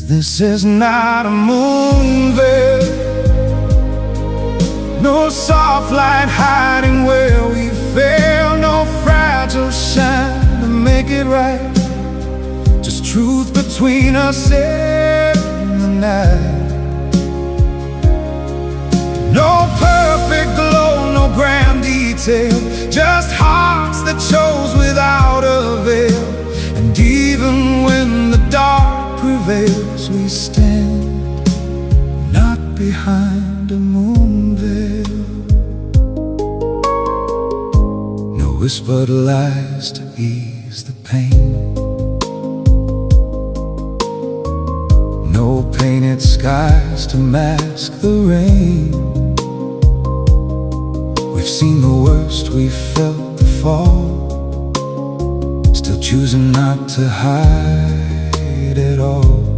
This is not a moon veil, no soft light hiding where we fail, no fragile shine to make it right. Just truth between us and the night. No perfect glow, no grand detail, just hearts that chose without a veil. And even when the dark prevails, we stand not behind a moon veil. No whispered lies to ease the pain, no painted skies to mask the rain. We've seen the worst, we've felt the fall, still choosing not to hide it all.